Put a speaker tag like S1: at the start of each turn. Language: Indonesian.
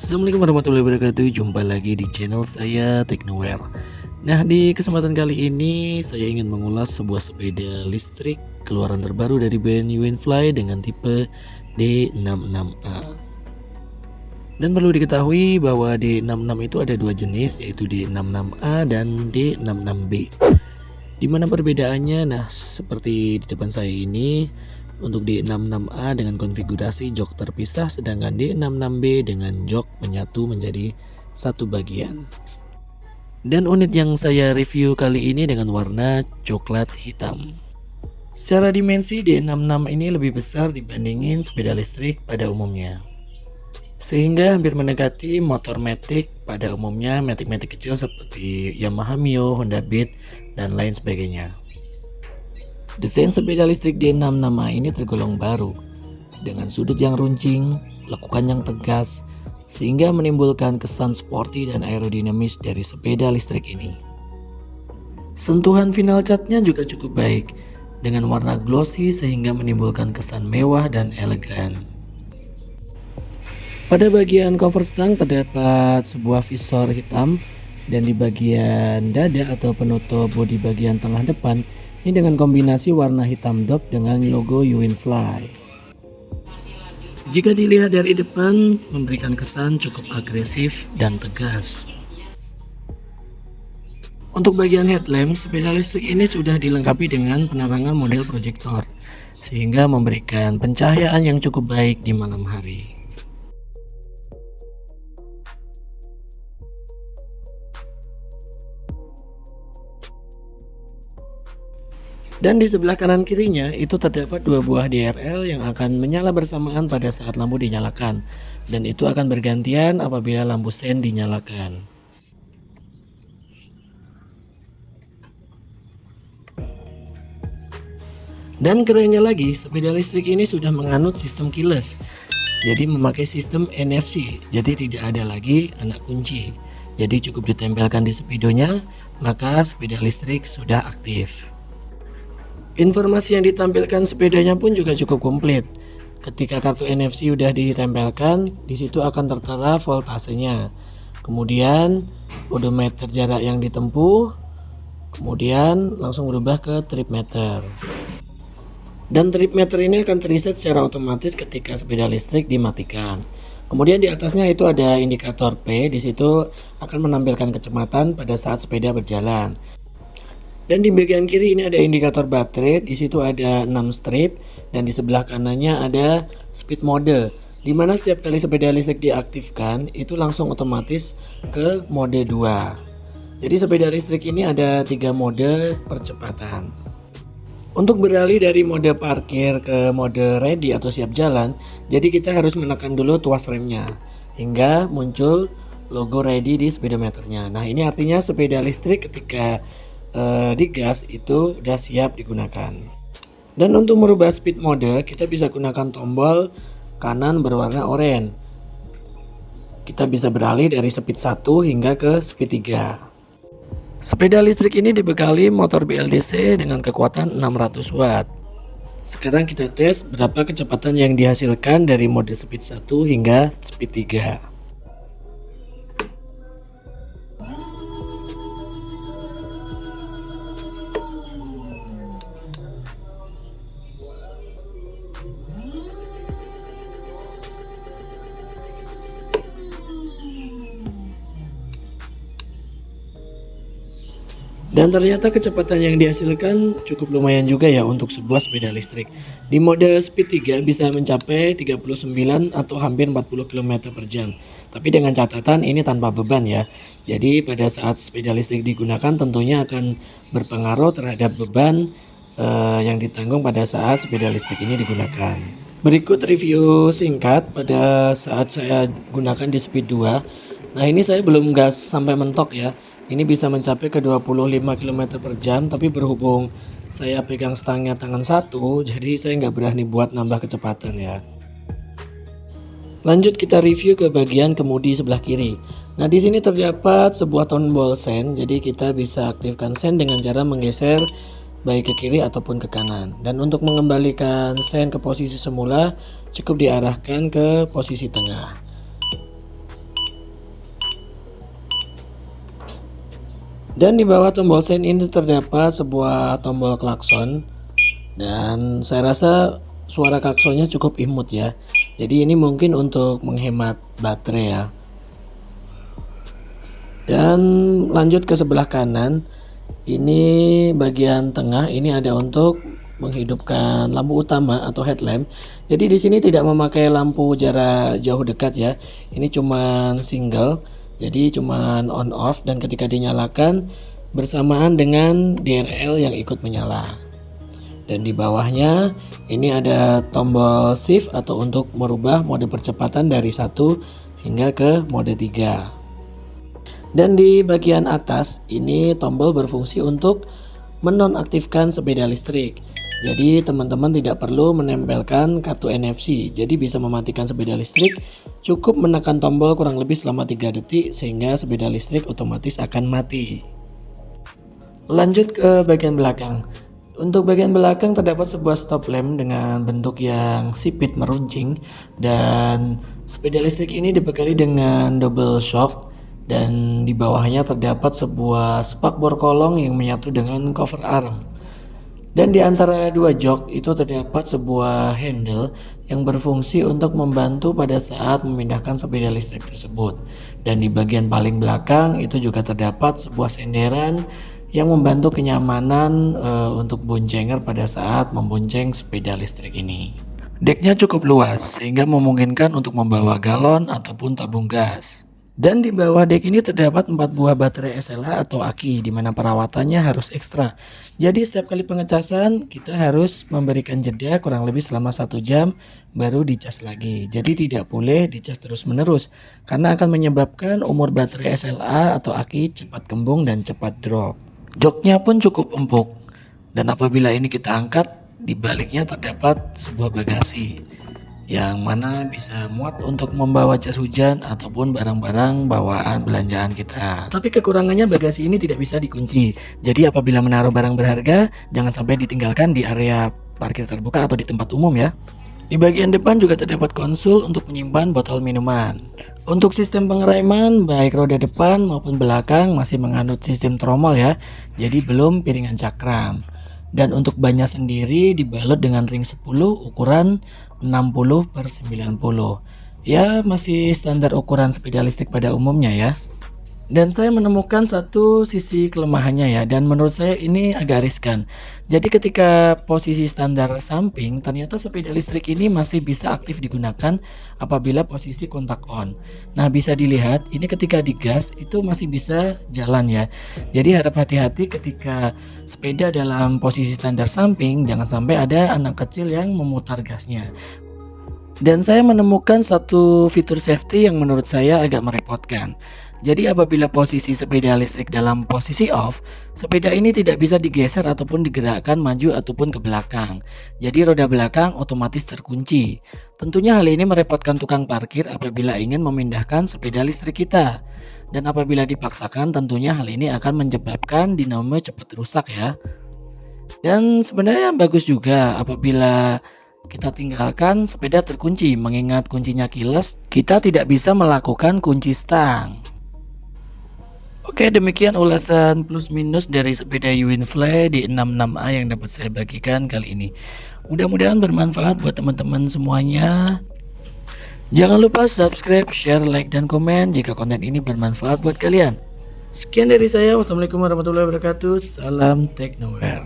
S1: Assalamualaikum warahmatullahi wabarakatuh. Jumpa lagi di channel saya Teknoware. Nah, di kesempatan kali ini saya ingin mengulas sebuah sepeda listrik keluaran terbaru dari brand Uinfly dengan tipe D66A. Dan perlu diketahui bahwa D66 itu ada dua jenis, yaitu D66A dan D66B. Dimana perbedaannya? Nah, seperti di depan saya ini, untuk D66A dengan konfigurasi jok terpisah, sedangkan D66B dengan jok menyatu menjadi satu bagian. Dan unit yang saya review kali ini dengan warna coklat hitam. Secara dimensi D66 ini lebih besar dibandingin sepeda listrik pada umumnya, sehingga hampir mendekati motor matic pada umumnya, matic-matic kecil seperti Yamaha Mio, Honda Beat, dan lain sebagainya. Desain sepeda listrik D66A ini tergolong baru, dengan sudut yang runcing, lekukan yang tegas, sehingga menimbulkan kesan sporty dan aerodinamis dari sepeda listrik ini. Sentuhan final catnya juga cukup baik, dengan warna glossy sehingga menimbulkan kesan mewah dan elegan. Pada bagian cover stang terdapat sebuah visor hitam, dan di bagian dada atau penutup bodi bagian tengah depan ini dengan kombinasi warna hitam dop dengan logo Uinfly. Jika dilihat dari depan, memberikan kesan cukup agresif dan tegas. Untuk bagian headlamp, sepeda listrik ini sudah dilengkapi dengan penerangan model proyektor, sehingga memberikan pencahayaan yang cukup baik di malam hari. Dan di sebelah kanan kirinya itu terdapat dua buah DRL yang akan menyala bersamaan pada saat lampu dinyalakan, dan itu akan bergantian apabila lampu sen dinyalakan. Dan kerennya lagi, sepeda listrik ini sudah menganut sistem keyless, jadi memakai sistem NFC, jadi tidak ada lagi anak kunci. Jadi cukup ditempelkan di speedonya, maka sepeda listrik sudah aktif. Informasi yang ditampilkan sepedanya pun juga cukup komplit. Ketika kartu NFC sudah ditempelkan, di situ akan tertera voltasenya. Kemudian odometer jarak yang ditempuh, kemudian langsung berubah ke trip meter. Dan trip meter ini akan reset secara otomatis ketika sepeda listrik dimatikan. Kemudian di atasnya itu ada indikator P, di situ akan menampilkan kecepatan pada saat sepeda berjalan. Dan di bagian kiri ini ada indikator baterai, di situ ada 6 strip, dan di sebelah kanannya ada speed mode, di mana setiap kali sepeda listrik diaktifkan itu langsung otomatis ke mode 2. Jadi sepeda listrik ini ada 3 mode percepatan. Untuk beralih dari mode parkir ke mode ready atau siap jalan, jadi kita harus menekan dulu tuas remnya hingga muncul logo ready di speedometernya. Nah, ini artinya sepeda listrik ketika digas itu udah siap digunakan. Dan untuk merubah speed mode, kita bisa gunakan tombol kanan berwarna oranye. Kita bisa beralih dari speed 1 hingga ke speed 3. Sepeda listrik ini dibekali motor BLDC dengan kekuatan 600 watt. Sekarang kita tes berapa kecepatan yang dihasilkan dari mode speed 1 hingga speed 3. Dan ternyata kecepatan yang dihasilkan cukup lumayan juga ya untuk sebuah sepeda listrik. Di mode speed 3 bisa mencapai 39 atau hampir 40 km per jam. Tapi dengan catatan ini tanpa beban ya. Jadi pada saat sepeda listrik digunakan tentunya akan berpengaruh terhadap beban yang ditanggung pada saat sepeda listrik ini digunakan. Berikut review singkat pada saat saya gunakan di speed 2. Nah, ini saya belum gas sampai mentok ya. Ini bisa mencapai ke 25 km per jam, tapi berhubung saya pegang stangnya tangan satu, jadi saya nggak berani buat nambah kecepatan ya. Lanjut kita review ke bagian kemudi sebelah kiri. Nah, di sini terdapat sebuah tombol sen, jadi kita bisa aktifkan sen dengan cara menggeser baik ke kiri ataupun ke kanan. Dan untuk mengembalikan sen ke posisi semula, cukup diarahkan ke posisi tengah. Dan di bawah tombol sen ini terdapat sebuah tombol klakson, dan saya rasa suara klaksonnya cukup imut ya. Jadi ini mungkin untuk menghemat baterai ya. Dan lanjut ke sebelah kanan, ini bagian tengah ini ada untuk menghidupkan lampu utama atau headlamp. Jadi di sini tidak memakai lampu jarak jauh dekat ya. Ini cuman single. Jadi cuman on off, dan ketika dinyalakan bersamaan dengan DRL yang ikut menyala. Dan di bawahnya ini ada tombol shift atau untuk merubah mode percepatan dari 1 hingga ke mode 3. Dan di bagian atas ini tombol berfungsi untuk menonaktifkan sepeda listrik. Jadi teman-teman tidak perlu menempelkan kartu NFC. Jadi bisa mematikan sepeda listrik, cukup menekan tombol kurang lebih selama 3 detik sehingga sepeda listrik otomatis akan mati. Lanjut ke bagian belakang. Untuk bagian belakang terdapat sebuah stop lamp dengan bentuk yang sipit meruncing, dan sepeda listrik ini dibekali dengan double shock, dan di bawahnya terdapat sebuah spakbor kolong yang menyatu dengan cover arm. Dan di antara dua jok itu terdapat sebuah handle yang berfungsi untuk membantu pada saat memindahkan sepeda listrik tersebut. Dan di bagian paling belakang itu juga terdapat sebuah senderan yang membantu kenyamanan untuk boncengan pada saat membonceng sepeda listrik ini. Deknya cukup luas sehingga memungkinkan untuk membawa galon ataupun tabung gas. Dan di bawah dek ini terdapat 4 buah baterai SLA atau aki, di mana perawatannya harus ekstra. Jadi setiap kali pengecasan kita harus memberikan jeda kurang lebih selama 1 jam baru dicas lagi. Jadi tidak boleh dicas terus menerus karena akan menyebabkan umur baterai SLA atau aki cepat kembung dan cepat drop. Joknya pun cukup empuk, dan apabila ini kita angkat, di baliknya terdapat sebuah bagasi yang mana bisa muat untuk membawa jas hujan ataupun barang-barang bawaan belanjaan kita. Tapi kekurangannya bagasi ini tidak bisa dikunci. Jadi apabila menaruh barang berharga, jangan sampai ditinggalkan di area parkir terbuka atau di tempat umum ya. Di bagian depan juga terdapat konsul untuk menyimpan botol minuman. Untuk sistem pengereman baik roda depan maupun belakang masih menganut sistem tromol ya. Jadi belum piringan cakram. Dan untuk bannya sendiri dibalut dengan ring 10 ukuran 60/90. Ya masih standar ukuran sepeda listrik pada umumnya ya. Dan saya menemukan satu sisi kelemahannya ya, dan menurut saya ini agak riskan. Jadi ketika posisi standar samping, ternyata sepeda listrik ini masih bisa aktif digunakan apabila posisi kontak on. Nah bisa dilihat ini ketika digas itu masih bisa jalan ya. Jadi harap hati-hati ketika sepeda dalam posisi standar samping, jangan sampai ada anak kecil yang memutar gasnya. Dan saya menemukan satu fitur safety yang menurut saya agak merepotkan. Jadi apabila posisi sepeda listrik dalam posisi off, sepeda ini tidak bisa digeser ataupun digerakkan maju ataupun ke belakang. Jadi roda belakang otomatis terkunci. Tentunya hal ini merepotkan tukang parkir apabila ingin memindahkan sepeda listrik kita. Dan apabila dipaksakan, tentunya hal ini akan menyebabkan dinamo cepat rusak ya. Dan sebenarnya bagus juga apabila kita tinggalkan sepeda terkunci, mengingat kuncinya keyless, kita tidak bisa melakukan kunci stang. Oke, demikian ulasan plus minus dari sepeda Uwinfly di 66A yang dapat saya bagikan kali ini. Mudah-mudahan bermanfaat buat teman-teman semuanya. Jangan lupa subscribe, share, like, dan komen jika konten ini bermanfaat buat kalian. Sekian dari saya. Wassalamualaikum warahmatullahi wabarakatuh. Salam Technoware.